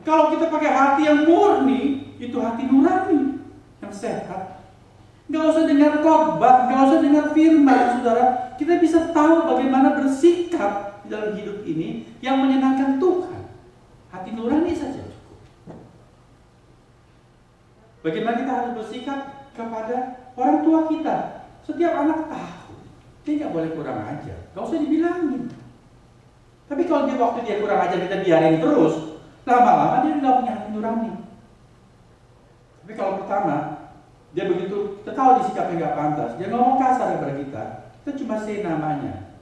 Kalau kita pakai hati yang murni, itu hati nurani yang sehat. Nggak usah dengar khotbah, nggak usah dengar firman, saudara. Kita bisa tahu bagaimana bersikap dalam hidup ini yang menyenangkan Tuhan. Hati nurani saja cukup. Bagaimana kita harus bersikap kepada orang tua kita. Setiap anak tahu, dia nggak boleh kurang ajar. Nggak usah dibilangin. Tapi kalau waktu dia kurang ajar kita biarin terus, lama-lama dia nggak punya hati nurani. Tapi kalau pertama, dia begitu, kita tahu dia sikapnya nggak pantas, dia ngomong kasar kepada kita cuma say namanya.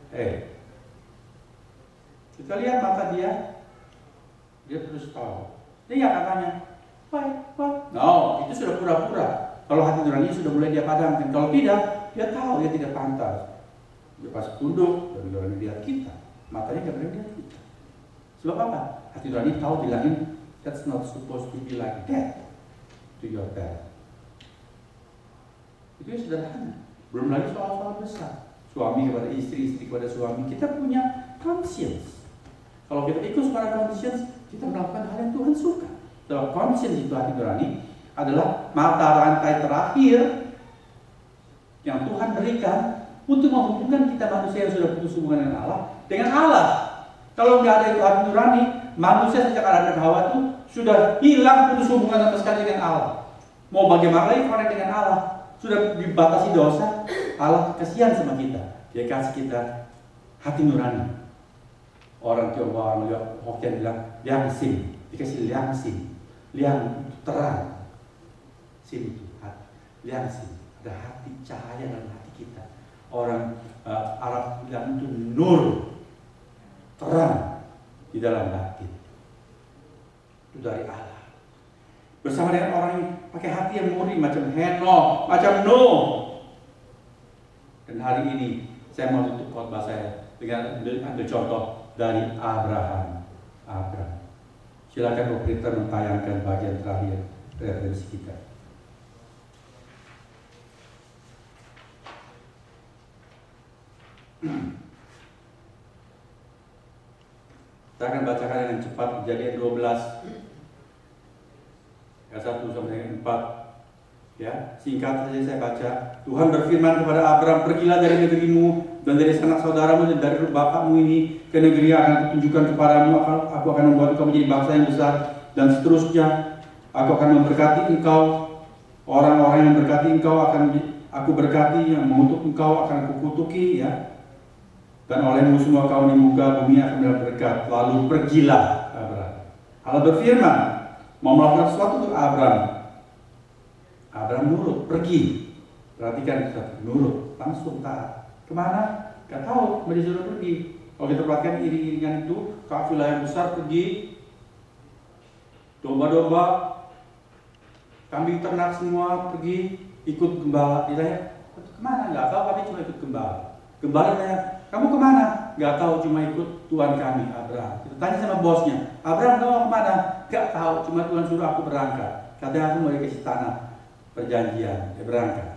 Kita lihat mata dia terus tahu. Dia nggak akan tanya, why? No, itu sudah pura-pura. Kalau hati nurani sudah mulai dia padamkan. Kalau tidak, dia tahu dia tidak pantas. Dia pas tunduk dan nurani lihat kita, matanya nggak berani lihat kita. Sebab apa? Hati nurani tahu bilangin, that's not supposed to be like that to your dad. Itu yang sederhana. Belum lagi soal-soal besar. Suami kepada istri, istri kepada suami. Kita punya conscience. Kalau kita ikut pada conscience, kita melakukan hal yang Tuhan suka. Kalau conscience itu hati nurani adalah mata rantai terakhir yang Tuhan berikan untuk menghubungkan kita manusia yang sudah putus hubungan dengan Allah. Kalau nggak ada itu hati nurani, manusia sejak Adam dan Hawa itu sudah hilang putus hubungan sama sekali dengan Allah. Mau bagaimana lagi connect dengan Allah? Sudah dibatasi dosa, Allah kasihan sama kita. Dia kasih kita hati nurani. Orang Tionghoa, orang Hokkien bilang liang sim, dikasih liang sim. Liang itu terang, sim itu hati. Liang sim, ada hati cahaya dalam hati kita. Orang Arab bilang itu nur, terang di dalam hati. Itu dari Allah. Bersama dengan orang yang pakai hati yang murni macam Henokh, macam Nuh. Dan hari ini saya mau tutup khotbah saya dengan ambil contoh dari Abraham. Silakan operator mentayangkan bagian terakhir referensi kita. Saya akan bacakan dengan cepat Kejadian 12 ayat 1 sampai 4. Ya, singkat saja saya baca. Tuhan berfirman kepada Abraham, pergilah dari negerimu dan dari sanak saudaramu dan dari bapakmu ini ke negeri yang akan kutunjukkan kepadamu. Aku akan membuat engkau menjadi bangsa yang besar dan seterusnya. Aku akan memberkati engkau. Orang-orang yang berkati engkau akan aku berkati, yang mengutuk engkau akan aku kutuki, ya. Dan olehmu semua kaum di muka bumi akan mendapat berkat. Lalu pergilah Abraham. Allah berfirman mau melakukan sesuatu untuk Abraham. Abraham nurut, pergi. Perhatikan sesuatu, nurut, langsung taat. Kemana? Gak tahu, cuma disuruh pergi. Kalau kita perhatikan iring-iringan itu, kafilah yang besar pergi, domba-domba, kambing ternak semua pergi, ikut gembala. Ditanya, kemana? Gak tahu, kami cuma ikut gembala. Gembala tanya, kamu kemana? Gak tahu, cuma ikut Tuhan kami, Abraham. Kita tanya sama bosnya, Abraham kamu kemana? Gak tahu, cuma Tuhan suruh aku berangkat. Katanya aku mau dikasih tanah perjanjian, dia berangkat.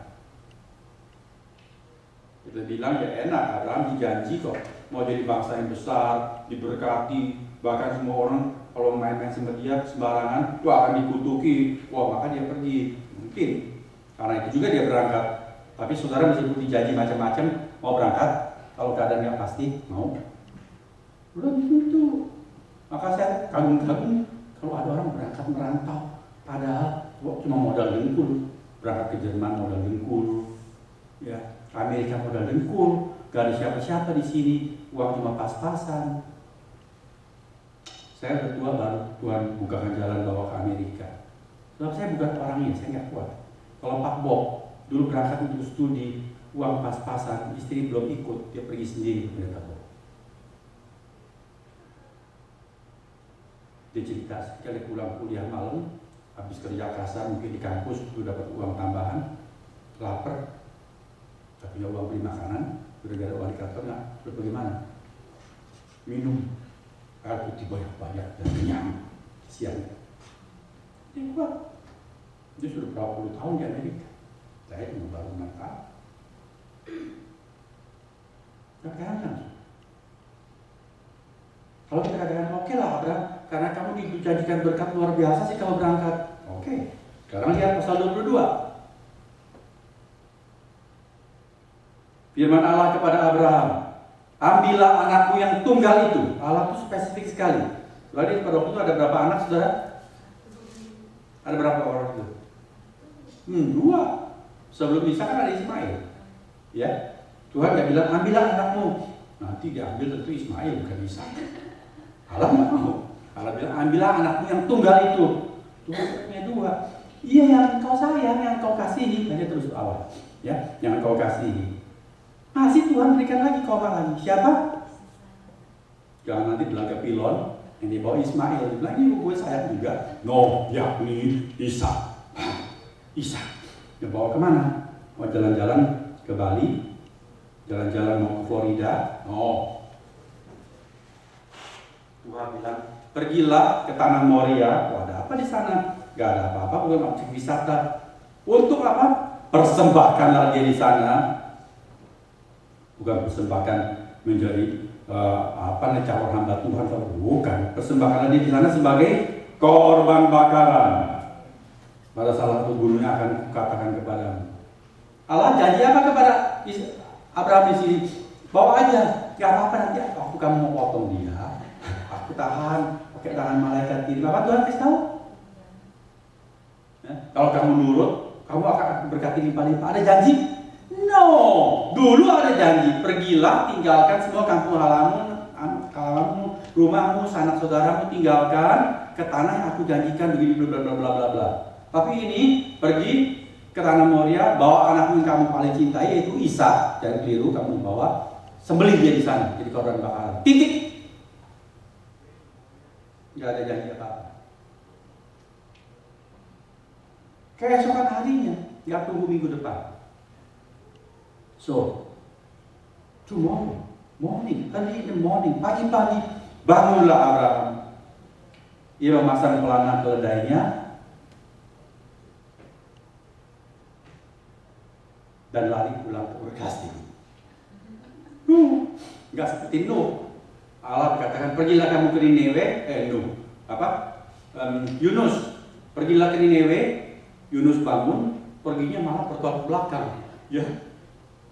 Kita bilang ya enak, Abraham dijanji kok mau jadi bangsa yang besar, diberkati, bahkan semua orang kalau main-main sama dia sembarangan, itu akan dikutuki. Wah, maka dia pergi. Mungkin karena itu juga dia berangkat. Tapi saudara meskipun dijanji macam-macam mau berangkat, kalau keadaan nggak pasti mau. Udah gitu. Maka saya kagum-kagum kalau ada orang berangkat merantau, padahal cuma modal dengkul, berangkat ke Jerman modal dengkul, ya. Amerika modal dengkul, gak ada siapa-siapa di sini, uang cuma pas-pasan. Saya berdua baru Tuhan bukakan jalan bawa ke Amerika. Sebab saya bukan orangnya, saya nggak kuat. Kalau Pak Bob dulu berangkat untuk studi, uang pas-pasan, istri belum ikut, dia pergi sendiri ke Pendeta Bob. Dia cerita, sekali pulang kuliah malam, habis kerja kasar mungkin di kampus, itu dapat uang tambahan, lapar. Tapi punya uang beli makanan, udah gak ada uang di kantor, nggak, terus bagaimana? Minum air putih banyak-banyak dan kenyang siang. Dia kuat. Dia sudah berapa puluh tahun di Amerika. Saya cuma baru 6 tahun. Gak keren. Kalau kita katakan oke lah Abraham, karena kamu dijanjikan berkat luar biasa sih kamu berangkat. Oke, sekarang lihat pasal 22. Firman Allah kepada Abraham, ambillah anakmu yang tunggal itu. Allah itu spesifik sekali. Lalu pada waktu itu ada berapa anak, saudara? Ada berapa orang itu? 2. Sebelum Ishak kan ada Ismail. Ya, Tuhan nggak bilang ambillah anakmu. Nanti diambil tentu Ismail bukan Ishak. Allah nggak mau. Allah bilang ambillah anakmu yang tunggal itu. Tuhan punya 2. Iya, yang kau sayang, yang kau kasihi. Hanya terus Allah. Ya, yang kau kasihi. Masih Tuhan berikan lagi korban lagi. Siapa? Jangan nanti bilang ke pilon yang dibawa Ismail. Dibilang ini gue sayang juga. No, yakni Ishak. Ishak. Dibawa kemana? Mau jalan-jalan ke Bali? Jalan-jalan mau ke Florida? No. Tuhan bilang, pergilah ke tanah Moria. Oh, ada apa di sana? Gak ada apa-apa, bukan objek wisata. Untuk apa? Persembahkanlah dia di sana. Bukan persembahkan menjadi calon hamba Tuhan, bukan. Persembahkanlah dia di sana sebagai korban bakaran. Pada salah satu gunungnya akan kukatakan kepadamu. Allah janji apa kepada Abraham di sini? Bawa aja, gak apa-apa, nanti waktu kamu mau potong dia, aku tahan pakai tangan malaikat ini. Bapak Tuhan kasih tahu. Ya, kalau kamu nurut, kamu akan berkati limpah-limpah. Ada janji? No, dulu ada janji. Pergilah, tinggalkan semua kampung halamanmu, rumahmu, sanak saudaramu, tinggalkan ke tanah yang aku janjikan begini bla bla bla bla bla. Tapi ini pergi ke tanah Moria, bawa anakmu yang kamu paling cintai yaitu Ishak. Jangan keliru, kamu bawa, sembelih dia di sana jadi korban bakaran. Titik. Gak ada janji apa-apa. Keesokan harinya, gak tunggu minggu depan. So, tomorrow morning, early in the morning, pagi-pagi, bangunlah Abraham. Ia memasang pelana keledainya dan lari pulang ke Berkasti. Nggak seperti Nuh. Allah berkatakan, pergilah kamu ke Niniwe. Yunus, pergilah ke Niniwe. Yunus bangun, perginya malah bertolak belakang. Ya,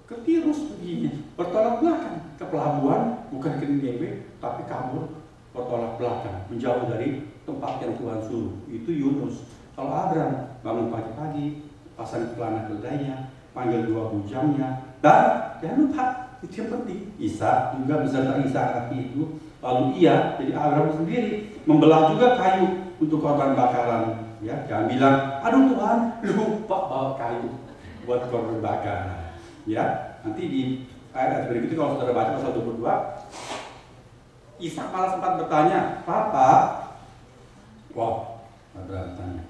ke Tirus perginya, bertolak belakang. Ke pelabuhan, bukan ke Niniwe, tapi kabur bertolak belakang, menjauh dari tempat yang Tuhan suruh. Itu Yunus. Kalau Abraham bangun pagi-pagi, pasang pelana keledainya, panggil 2 bujangnya, dan jangan lupa, itu yang penting, Ishak juga beserta Ishak laki itu. Lalu ia, jadi Abraham sendiri, membelah juga kayu untuk korban bakaran. Ya, jangan bilang, aduh Tuhan, lupa bawa kayu buat korban bakaran. Ya, nanti di ayat berikutnya kalau saudara baca pasal 22, Ishak malah sempat bertanya, Papa, wah, Abraham tanya,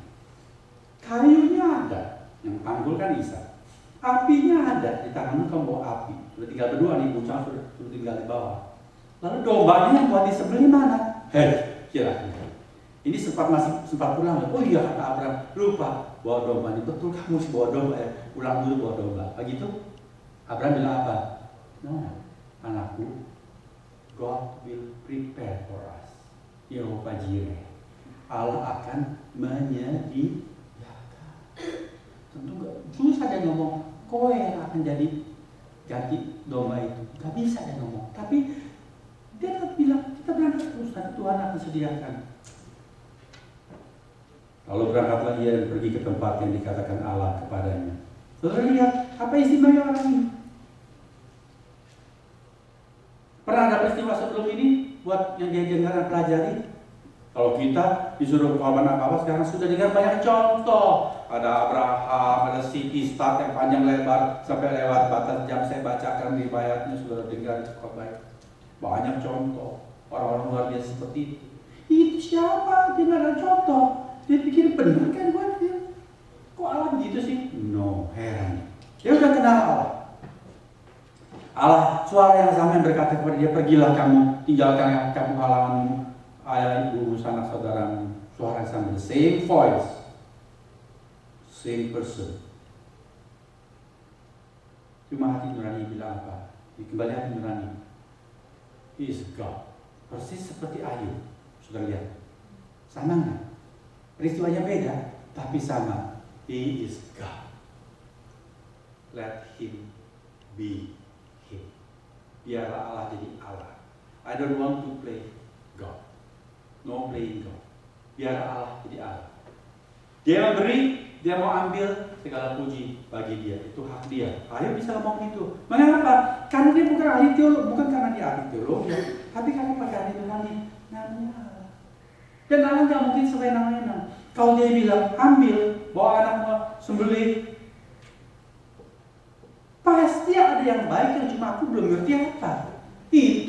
kayunya ada, yang panggul kan Ishak. Apinya ada, di tanganmu kamu bawa api. Sudah tinggal berdua nih, bujang sudah tinggal di bawah. Lalu dombanya yang buat disembelih mana? Kira. Ini masih sempat pulang. Oh iya, kata Abraham, lupa bawa dombanya. Betul, kamu sih bawa domba ya. Pulang dulu bawa domba. Begitu? Abraham bilang apa? No, anakku, God will prepare for us. Yehova Jireh. Allah akan menyediakan. Tentu enggak. Terus ada ngomong, kowe yang akan jadi ganti domba itu. Gak bisa dia ngomong. Tapi dia tetap bilang, kita berangkat terus, nanti Tuhan akan sediakan. Lalu berangkatlah ia dan pergi ke tempat yang dikatakan Allah kepadanya. Saudara lihat, apa istimewa orang ini? Pernah ada peristiwa sebelum ini buat yang dia dengar pelajari? Kalau kita disuruh korban apa-apa, sekarang sudah dengar banyak contoh. Ada Abraham, ada city start yang panjang lebar sampai lewat batas jam. Saya bacakan riwayatnya, sudah dengar cukup baik. Banyak contoh orang-orang luar biasa seperti itu. Itu siapa? Dia ada contoh. Dia pikir benar kan buat dia. Kok Allah begitu sih? No, heran. Dia udah kenal Allah. Allah, suara yang sama yang berkata kepada dia, pergilah kamu, tinggalkan kamu halamanmu, ayah ibu, sanak saudaramu. Suara yang sama, the same voice, same person. Cuma hati nurani bilang apa? Kembali hati nurani. He is God. Persis seperti Ayub. Sudah lihat. Sama nggak? Peristiwanya beda, tapi sama. He is God. Let him be him. Biarlah Allah jadi Allah. I don't want to play God. No playing God. Biarlah Allah jadi Allah. Dia mau beri, dia mau ambil, segala puji bagi dia. Itu hak dia. Ayo bisa ngomong itu. Mengapa? Karena dia bukan ahli teologi, bukan karena dia ahli teologi, tapi karena pakai ahli namanya Allah. Dan Allah nggak mungkin sewenang-wenang. Kalau dia bilang ambil, bawa anakmu sembelih, pasti ada yang baik yang cuma aku belum ngerti apa. Itu